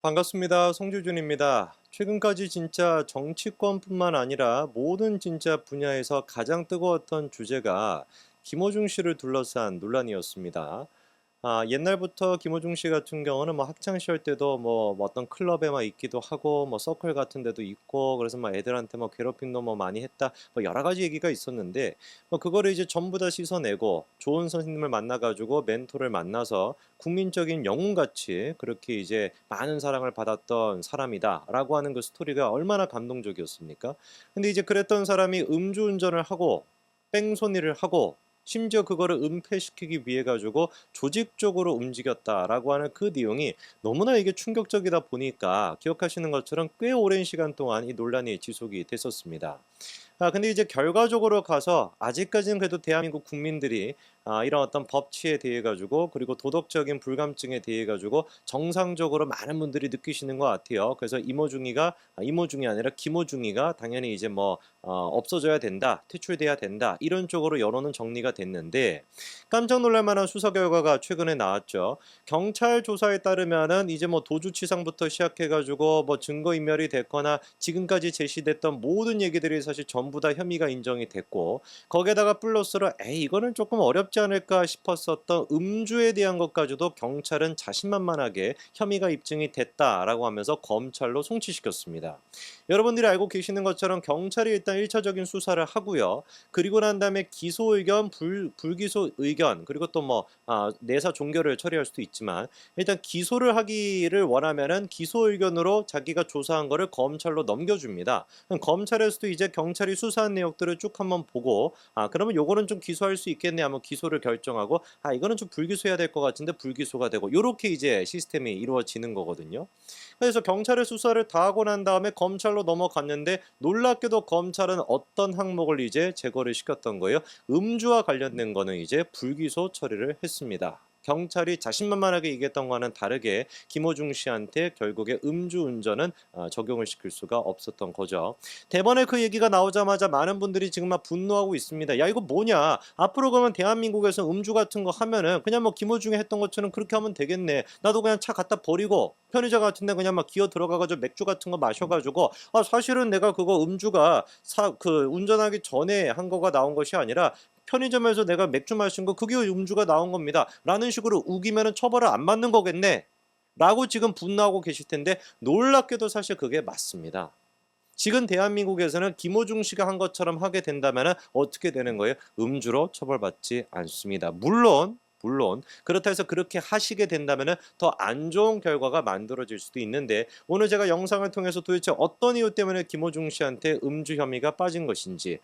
반갑습니다. 송주준입니다. 최근까지 진짜 정치권뿐만 아니라 모든 진짜 분야에서 가장 뜨거웠던 주제가 김어중 씨를 둘러싼 논란이었습니다. 옛날부터 김어중 씨 같은 경우는 뭐 학창 시절 때도 뭐 어떤 클럽에만 있기도 하고 뭐 서클 같은 데도 있고 그래서 막 애들한테 뭐 괴롭힘도 뭐 많이 했다 뭐 여러 가지 얘기가 있었는데 뭐 그거를 이제 전부 다 씻어내고 좋은 선생님을 만나 가지고 멘토를 만나서 국민적인 영웅같이 그렇게 이제 많은 사랑을 받았던 사람이다라고 하는 그 스토리가 얼마나 감동적이었습니까? 근데 이제 그랬던 사람이 음주운전을 하고 뺑소니를 하고 심지어 그거를 은폐시키기 위해 가지고 조직적으로 움직였다라고 하는 그 내용이 너무나 이게 충격적이다 보니까 기억하시는 것처럼 꽤 오랜 시간 동안 이 논란이 지속이 됐었습니다. 근데 이제 결과적으로 가서 아직까지는 그래도 대한민국 국민들이 이런 어떤 법치에 대해 가지고 그리고 도덕적인 불감증에 대해 가지고 정상적으로 많은 분들이 느끼시는 것 같아요. 그래서 이모중이 아니라 김어중이가 당연히 이제 뭐 없어져야 된다, 퇴출돼야 된다 이런 쪽으로 여론은 정리가 됐는데 깜짝 놀랄 만한 수사 결과가 최근에 나왔죠. 경찰 조사에 따르면은 이제 뭐 도주치상부터 시작해 가지고 뭐 증거인멸이 됐거나 지금까지 제시됐던 모든 얘기들이 사실 전부 다 혐의가 인정이 됐고 거기에다가 플러스로 '에이 이거는 조금 어렵지 않을까?' 싶었었던 음주에 대한 것까지도 경찰은 자신만만하게 혐의가 입증이 됐다라고 하면서 검찰로 송치시켰습니다. 여러분들이 알고 계시는 것처럼 경찰이 일단 1차적인 수사를 하고요. 그리고 난 다음에 기소 의견, 불기소 의견 그리고 또 뭐 내사 종결을 처리할 수도 있지만 일단 기소를 하기를 원하면은 기소 의견으로 자기가 조사한 거를 검찰로 넘겨줍니다. 그럼 검찰에서도 이제 경찰이 수사한 내역들을 쭉 한번 보고 그러면 요거는 좀 기소할 수 있겠네 하면 기소를 결정하고 이거는 좀 불기소해야 될 것 같은데 불기소가 되고 요렇게 이제 시스템이 이루어지는 거거든요. 그래서 경찰의 수사를 다 하고 난 다음에 검찰로 넘어갔는데 놀랍게도 검찰은 어떤 항목을 이제 제거를 시켰던 거예요. 음주와 관련된 거는 이제 불기소 처리를 했습니다. 경찰이 자신만만하게 얘기했던 거와는 다르게 김어중 씨한테 결국에 음주운전은 적용을 시킬 수가 없었던 거죠. 대번에 그 얘기가 나오자마자 많은 분들이 지금 막 분노하고 있습니다. "야 이거 뭐냐. 앞으로 그러면 대한민국에서 음주 같은 거 하면은 그냥 뭐 김어중이 했던 것처럼 그렇게 하면 되겠네. 나도 그냥 차 갖다 버리고 편의점 같은 데 그냥 막 기어 들어가 가지고 맥주 같은 거 마셔 가지고 사실은 내가 그거 음주가 운전하기 전에 한 거가 나온 것이 아니라 편의점에서 내가 맥주 마신 거 그게 음주가 나온 겁니다. 라는 식으로 우기면은 처벌을 안 받는 거겠네. 라고 지금 분노하고 계실 텐데 놀랍게도 사실 그게 맞습니다. 지금 대한민국에서는 김어중 씨가 한 것처럼 하게 된다면은 어떻게 되는 거예요? 음주로 처벌받지 않습니다. 물론 그렇다 해서 그렇게 하시게 된다면은 더 안 좋은 결과가 만들어질 수도 있는데 오늘 제가 영상을 통해서 도대체 어떤 이유 때문에 김어중 씨한테 음주 혐의가 빠진 것인지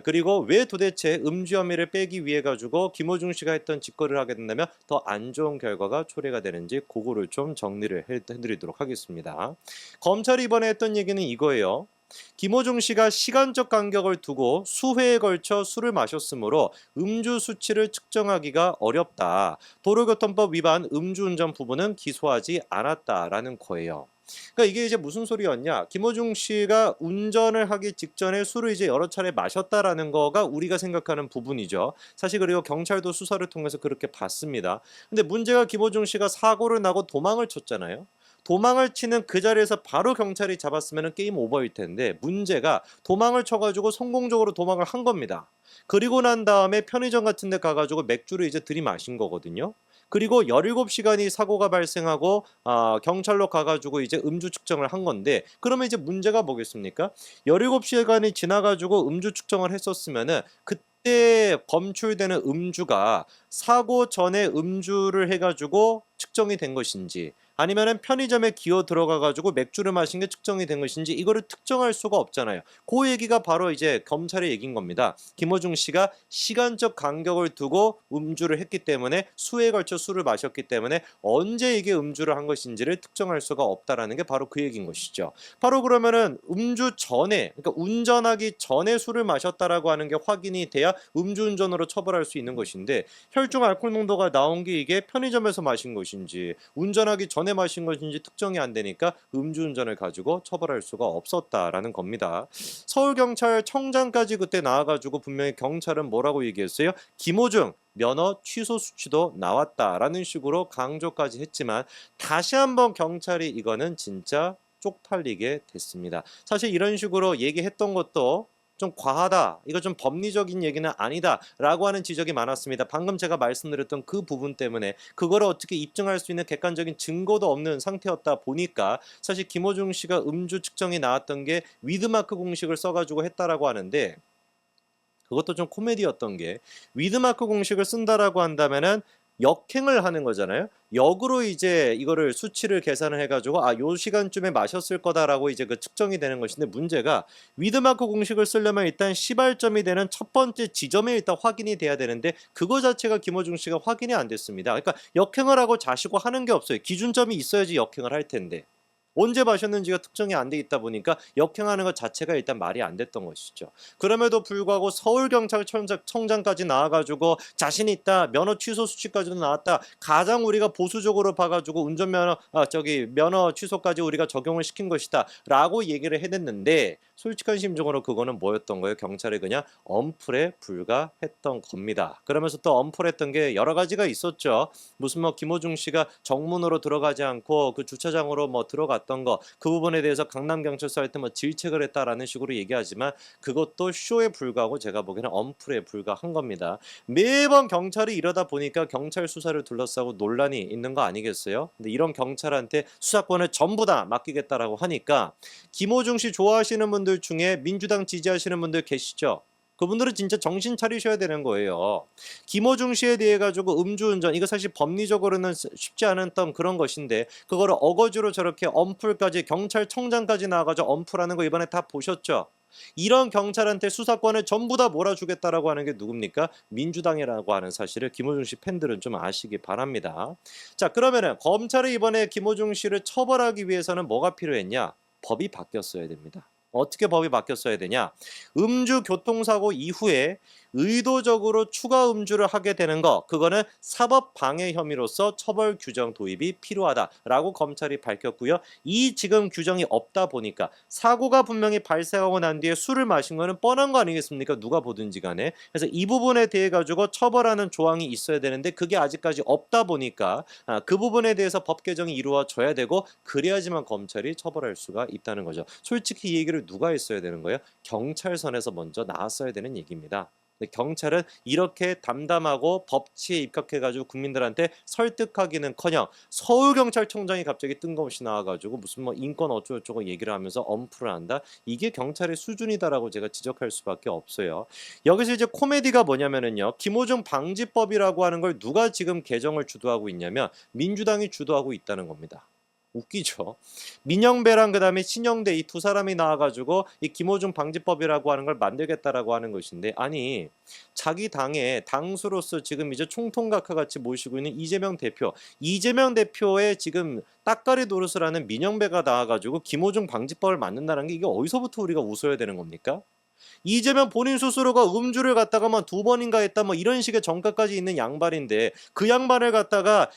그리고 왜 도대체 음주 혐의를 빼기 위해 가지고 김어중 씨가 했던 짓거리를 하게 된다면 더 안 좋은 결과가 초래가 되는지 그거를 좀 정리를 해 드리도록 하겠습니다. 검찰이 이번에 했던 얘기는 이거예요. 김어중 씨가 시간적 간격을 두고 수회에 걸쳐 술을 마셨으므로 음주 수치를 측정하기가 어렵다. 도로교통법 위반 음주운전 부분은 기소하지 않았다라는 거예요. 그러니까 이게 이제 무슨 소리였냐? 김어중 씨가 운전을 하기 직전에 술을 이제 여러 차례 마셨다라는 거가 우리가 생각하는 부분이죠. 사실 그리고 경찰도 수사를 통해서 그렇게 봤습니다. 근데 문제가 김어중 씨가 사고를 나고 도망을 쳤잖아요. 도망을 치는 그 자리에서 바로 경찰이 잡았으면 게임 오버일 텐데 문제가 도망을 쳐가지고 성공적으로 도망을 한 겁니다. 그리고 난 다음에 편의점 같은 데 가가지고 맥주를 이제 들이마신 거거든요. 그리고 17시간이 사고가 발생하고 경찰로 가가지고 이제 음주 측정을 한 건데 그러면 이제 문제가 뭐겠습니까? 17시간이 지나가지고 음주 측정을 했었으면은 그때 검출되는 음주가 사고 전에 음주를 해가지고 측정이 된 것인지 아니면은 편의점에 기어 들어가 가지고 맥주를 마신 게 측정이 된 것인지 이거를 특정할 수가 없잖아요. 그 얘기가 바로 이제 검찰의 얘기인 겁니다. 김어중 씨가 시간적 간격을 두고 음주를 했기 때문에 수에 걸쳐 술을 마셨기 때문에 언제 이게 음주를 한 것인지를 특정할 수가 없다라는 게 바로 그 얘기인 것이죠. 바로 그러면은 음주 전에 그러니까 운전하기 전에 술을 마셨다라고 하는 게 확인이 돼야 음주운전으로 처벌할 수 있는 것인데 혈중 알코올 농도가 나온 게 이게 편의점에서 마신 것인지 운전하기 전에 전에 마신 것인지 특정이 안 되니까 음주운전을 가지고 처벌할 수가 없었다라는 겁니다. 서울경찰청장까지 그때 나와가지고 분명히 경찰은 뭐라고 얘기했어요? 김호중 면허 취소 수치도 나왔다라는 식으로 강조까지 했지만 다시 한번 경찰이 이거는 진짜 쪽팔리게 됐습니다. 사실 이런 식으로 얘기했던 것도 좀 과하다, 이거 좀 법리적인 얘기는 아니다 라고 하는 지적이 많았습니다. 방금 제가 말씀드렸던 그 부분 때문에 그거를 어떻게 입증할 수 있는 객관적인 증거도 없는 상태였다 보니까 사실 김호중 씨가 음주 측정이 나왔던 게 위드마크 공식을 써가지고 했다라고 하는데, 그것도 좀 코미디였던 게 위드마크 공식을 쓴다라고 한다면은 역행을 하는 거잖아요. 역으로 이제 이거를 수치를 계산을 해가지고 요 시간쯤에 마셨을 거다라고 이제 그 측정이 되는 것인데, 문제가 위드마크 공식을 쓰려면 일단 시발점이 되는 첫 번째 지점에 일단 확인이 돼야 되는데 그거 자체가 김호중 씨가 확인이 안 됐습니다. 그러니까 역행을 하고 자시고 하는 게 없어요. 기준점이 있어야지 역행을 할 텐데. 언제 마셨는지가 특정이 안 돼 있다 보니까 역행하는 것 자체가 일단 말이 안 됐던 것이죠. 그럼에도 불구하고 서울경찰청장까지 나와가지고 자신 있다, 면허 취소 수치까지도 나왔다, 가장 우리가 보수적으로 봐가지고 운전면허 면허 취소까지 우리가 적용을 시킨 것이다 라고 얘기를 해냈는데, 솔직한 심정으로 그거는 뭐였던 거예요? 경찰이 그냥 엄플에 불과했던 겁니다. 그러면서 또 엄플했던 게 여러 가지가 있었죠. 무슨 김호중 씨가 정문으로 들어가지 않고 그 주차장으로 들어갔던 거, 그 부분에 대해서 강남경찰서 할 때 질책을 했다라는 식으로 얘기하지만 그것도 쇼에 불과하고 제가 보기에는 엄플에 불과한 겁니다. 매번 경찰이 이러다 보니까 경찰 수사를 둘러싸고 논란이 있는 거 아니겠어요? 근데 이런 경찰한테 수사권을 전부 다 맡기겠다라고 하니까 김호중 씨 좋아하시는 분들 중에 민주당 지지하시는 분들 계시죠? 그분들은 진짜 정신 차리셔야 되는 거예요. 김호중 씨에 대해 가지고 음주운전, 이거 사실 법리적으로는 쉽지 않았던 그런 것인데 그거를 어거지로 저렇게 엄플까지, 경찰청장까지 나와가지고 엄플하는 거 이번에 다 보셨죠? 이런 경찰한테 수사권을 전부 다 몰아주겠다라고 하는 게 누굽니까? 민주당이라고 하는 사실을 김호중 씨 팬들은 좀 아시기 바랍니다. 자, 그러면은 검찰이 이번에 김호중 씨를 처벌하기 위해서는 뭐가 필요했냐? 법이 바뀌었어야 됩니다. 어떻게 법이 바뀌었어야 되냐? 음주 교통사고 이후에 의도적으로 추가 음주를 하게 되는 거, 그거는 사법방해 혐의로서 처벌 규정 도입이 필요하다라고 검찰이 밝혔고요. 이 지금 규정이 없다 보니까 사고가 분명히 발생하고 난 뒤에 술을 마신 거는 뻔한 거 아니겠습니까? 누가 보든지 간에. 그래서 이 부분에 대해 가지고 처벌하는 조항이 있어야 되는데 그게 아직까지 없다 보니까 그 부분에 대해서 법 개정이 이루어져야 되고 그래야지만 검찰이 처벌할 수가 있다는 거죠. 솔직히 이 얘기를 누가 했어야 되는 거예요? 경찰선에서 먼저 나왔어야 되는 얘기입니다. 근데 경찰은 이렇게 담담하고 법치에 입각해가지고 국민들한테 설득하기는커녕 서울경찰청장이 갑자기 뜬금없이 나와가지고 무슨 인권 어쩌고저쩌고 얘기를 하면서 엄프를 한다? 이게 경찰의 수준이다라고 제가 지적할 수밖에 없어요. 여기서 이제 코미디가 뭐냐면은요, 김호중 방지법이라고 하는 걸 누가 지금 개정을 주도하고 있냐면 민주당이 주도하고 있다는 겁니다. 웃기죠. 민영배랑 그다음에 신영대 이 두 사람이 나와가지고 이 김호중 방지법이라고 하는 걸 만들겠다라고 하는 것인데, 아니 자기 당의 당수로서 지금 이제 총통각과 같이 모시고 있는 이재명 대표의 지금 따까리 노릇을 하는 민영배가 나와가지고 김호중 방지법을 만든다는 게 이게 어디서부터 우리가 웃어야 되는 겁니까? 이재명 본인 스스로가 음주를 갖다가 두 번인가 했다 이런 식의 정가까지 있는 양반인데 그 양반을 갖다가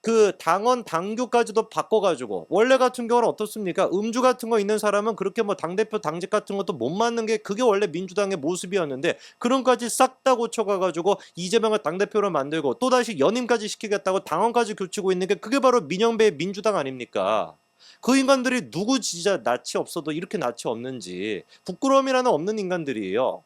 그 당원 당규까지도 바꿔가지고, 원래 같은 경우는 어떻습니까? 음주 같은 거 있는 사람은 그렇게 당대표 당직 같은 것도 못 맡는 게 그게 원래 민주당의 모습이었는데 그런 까지 싹 다 고쳐가가지고 이재명을 당대표로 만들고 또다시 연임까지 시키겠다고 당원까지 교치고 있는 게 그게 바로 민영배의 민주당 아닙니까? 그 인간들이 누구 진짜 낯이 없어도 이렇게 낯이 없는지, 부끄러움이라는 없는 인간들이에요.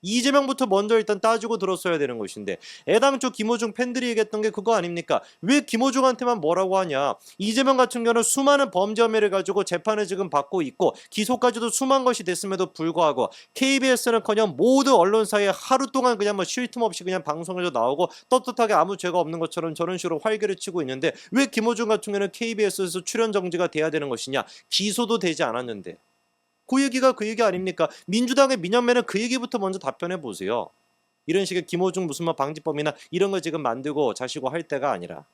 이재명부터 먼저 일단 따지고 들었어야 되는 것인데, 애당초 김호중 팬들이 얘기했던 게 그거 아닙니까? 왜 김호중한테만 뭐라고 하냐? 이재명 같은 경우는 수많은 범죄 혐의를 가지고 재판을 지금 받고 있고 기소까지도 수만 것이 됐음에도 불구하고 KBS는커녕 모든 언론사에 하루 동안 그냥 쉴 틈 없이 그냥 방송에서 나오고 떳떳하게 아무 죄가 없는 것처럼 저런 식으로 활개를 치고 있는데, 왜 김호중 같은 경우는 KBS에서 출연 정지가 돼야 되는 것이냐? 기소도 되지 않았는데. 그 얘기가 그 얘기 아닙니까? 민주당의 민영배는 그 얘기부터 먼저 답변해 보세요. 이런 식의 김호중 무슨 방지법이나 이런 거 지금 만들고 자시고 할 때가 아니라.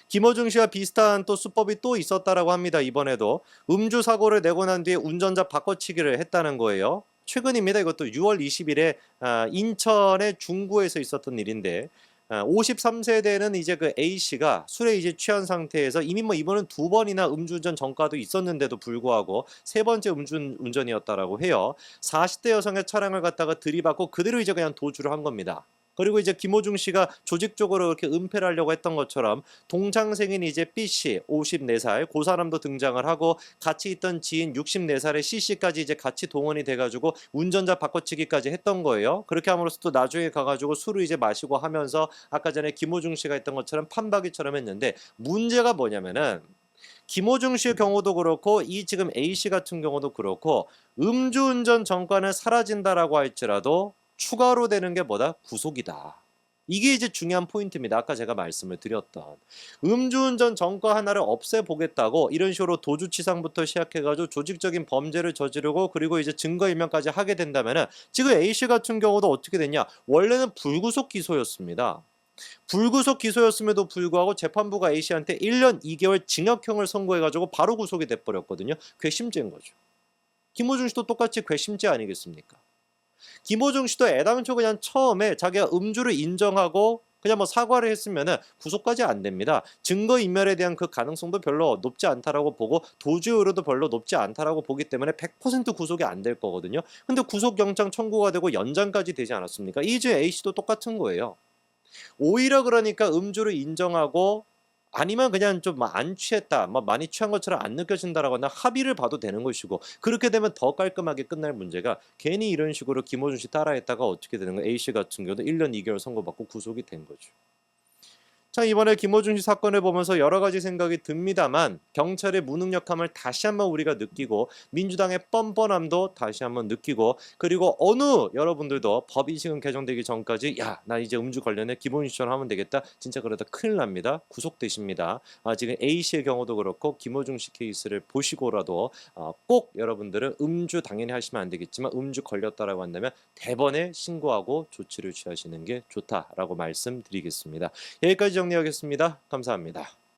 김호중 씨와 비슷한 또 수법이 또 있었다라고 합니다. 이번에도 음주 사고를 내고 난 뒤에 운전자 바꿔치기를 했다는 거예요. 최근입니다. 이것도 6월 20일에 인천의 중구에서 있었던 일인데, 53세대는 이제 그 A씨가 술에 이제 취한 상태에서 이미 뭐 이번은 2번이나 음주운전 전과도 있었는데도 불구하고 세 번째 음주운전이었다라고 해요. 40대 여성의 차량을 갖다가 들이받고 그대로 이제 그냥 도주를 한 겁니다. 그리고 이제 김호중 씨가 조직적으로 이렇게 은폐를 하려고 했던 것처럼 동창생인 이제 B씨 54살 그 사람도 등장을 하고 같이 있던 지인 64살의 C씨까지 이제 같이 동원이 돼가지고 운전자 바꿔치기까지 했던 거예요. 그렇게 함으로써 또 나중에 가가지고 술을 이제 마시고 하면서 아까 전에 김호중 씨가 했던 것처럼 판박이처럼 했는데 문제가 뭐냐면은 김호중 씨의 경우도 그렇고 이 지금 A 씨 같은 경우도 그렇고 음주운전 전과는 사라진다라고 할지라도 추가로 되는 게 뭐다? 구속이다. 이게 이제 중요한 포인트입니다. 아까 제가 말씀을 드렸던 음주운전 전과 하나를 없애보겠다고 이런 식으로 도주치상부터 시작해가지고 조직적인 범죄를 저지르고 그리고 이제 증거인멸까지 하게 된다면은 지금 A씨 같은 경우도 어떻게 됐냐? 원래는 불구속 기소였습니다. 불구속 기소였음에도 불구하고 재판부가 A씨한테 1년 2개월 징역형을 선고해가지고 바로 구속이 돼버렸거든요. 괘씸죄인 거죠. 김호중 씨도 똑같이 괘씸죄 아니겠습니까? 김호중 씨도 애당초 그냥 처음에 자기가 음주를 인정하고 그냥 뭐 사과를 했으면은 구속까지 안 됩니다. 증거인멸에 대한 그 가능성도 별로 높지 않다라고 보고 도주 의료도 별로 높지 않다라고 보기 때문에 100% 구속이 안 될 거거든요. 근데 구속영장 청구가 되고 연장까지 되지 않았습니까? 이제 A씨도 똑같은 거예요. 오히려 그러니까 음주를 인정하고 아니면 그냥 좀 안 취했다, 뭐 많이 취한 것처럼 안 느껴진다라거나 합의를 봐도 되는 것이고 그렇게 되면 더 깔끔하게 끝날 문제가 괜히 이런 식으로 김호중 씨 따라했다가 어떻게 되는 거예요? A씨 같은 경우도 1년 2개월 선고받고 구속이 된 거죠. 자, 이번에 김호중 씨 사건을 보면서 여러 가지 생각이 듭니다만 경찰의 무능력함을 다시 한번 우리가 느끼고 민주당의 뻔뻔함도 다시 한번 느끼고 그리고 어느 여러분들도 법이 지금 개정되기 전까지 야, 나 이제 음주 관련해 기본 신청하면 되겠다. 진짜 그러다 큰일 납니다. 구속되십니다. 지금 A씨의 경우도 그렇고 김호중 씨 케이스를 보시고라도 꼭 여러분들은 음주 당연히 하시면 안 되겠지만 음주 걸렸다라고 한다면 대번에 신고하고 조치를 취하시는 게 좋다라고 말씀드리겠습니다. 여기까지 정리하겠습니다. 감사합니다.